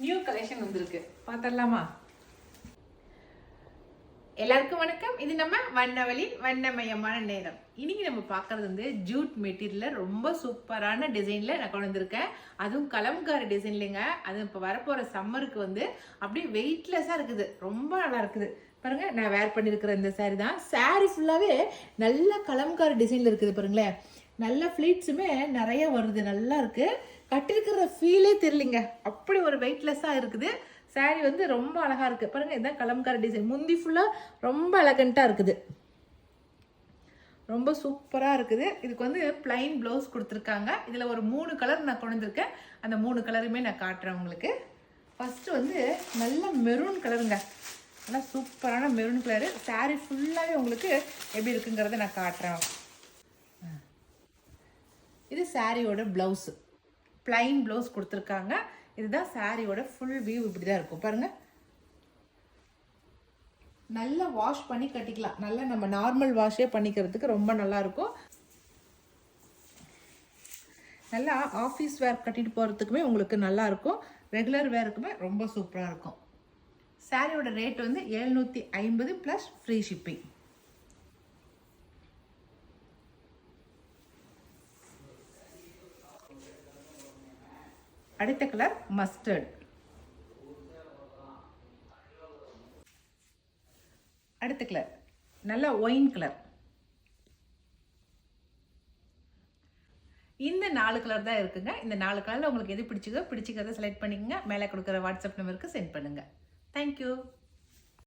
New collection வந்திருக்கு, பார்த்தரலாமா? எல்லாருக்கும் வணக்கம். இது நம்ம வண்ணவழி வண்ணமயமான நேரம். இன்னைக்கு நம்ம பார்க்கறது வந்து ஜூட் மெட்டீரியல்ல ரொம்ப சூப்பரான டிசைன்ல நான் கொண்டு வந்திருக்கேன். அதுவும் கலம்காரி டிசைன்லங்க. அது இப்போ வரப்போற சம்மருக்கு வந்து அப்படியே வெயிட்லெஸ்ஸா இருக்குது, ரொம்ப நல்லா இருக்குது. பாருங்க, நான் வேர் பண்ணியிருக்கிற இந்த சாரி தான். சாரி ஃபுல்லாவே நல்ல கலம்காரி டிசைன்ல இருக்குது. பாருங்களேன், நல்ல ஃபிளீட்ஸுமே நிறைய வருது, நல்லா இருக்கு. கட்டிருக்கிற ஃபீலே தெரியலிங்க, அப்படி ஒரு வெயிட்லெஸ்ஸா இருக்குது. சாரி வந்து ரொம்ப அழகா இருக்கு. பாருங்க, இதுதான் கலம்காரி டிசைன். முந்தி ஃபுல்லா ரொம்ப எலகண்டா இருக்குது, ரொம்ப சூப்பரா இருக்குது. இதுக்கு வந்து பிளைன் பிளவுஸ் கொடுத்துருக்காங்க. இதுல ஒரு 3 கலர் நான் கொண்டு வந்திருக்கேன். அந்த 3 கலருமே நான் காட்டுறேன் உங்களுக்கு. ஃபர்ஸ்ட் வந்து நல்ல மெரூன் கலருங்க, நல்லா சூப்பரான மெரூன் கலரு. சாரி ஃபுல்லாவே உங்களுக்கு எப்படி இருக்குங்கிறத நான் காட்டுறேன். இது சாரியோட பிளவுஸ், பிளைன் பிளவுஸ் கொடுத்துருக்காங்க. இதுதான் சாரியோட ஃபுல் வியூ. இப்படி தான் இருக்கும் பாருங்க. நல்லா வாஷ் பண்ணி கட்டிக்கலாம். நல்லா நம்ம நார்மல் வாஷே பண்ணிக்கிறதுக்கு ரொம்ப நல்லா இருக்கும். நல்லா ஆஃபீஸ் வேர் கட்டிட்டு போகிறதுக்குமே உங்களுக்கு நல்லா இருக்கும். ரெகுலர் வேருக்குமே ரொம்ப சூப்பராக இருக்கும். சாரியோட ரேட் வந்து 750 ப்ளஸ் ஃப்ரீ ஷிப்பிங். அடுத்த கலர் மஸ்டர்ட். அடுத்த கலர் நல்ல ஒயின் கலர். இந்த 4 கலர் தான் இருக்குங்க. இந்த 4 கலர்ல உங்களுக்கு எது பிடிச்சிக்கிறத செலக்ட் பண்ணிக்கங்க. மேலே கொடுக்குற வாட்ஸ்அப் நம்பருக்கு சென்ட் பண்ணுங்க. தேங்க்யூ.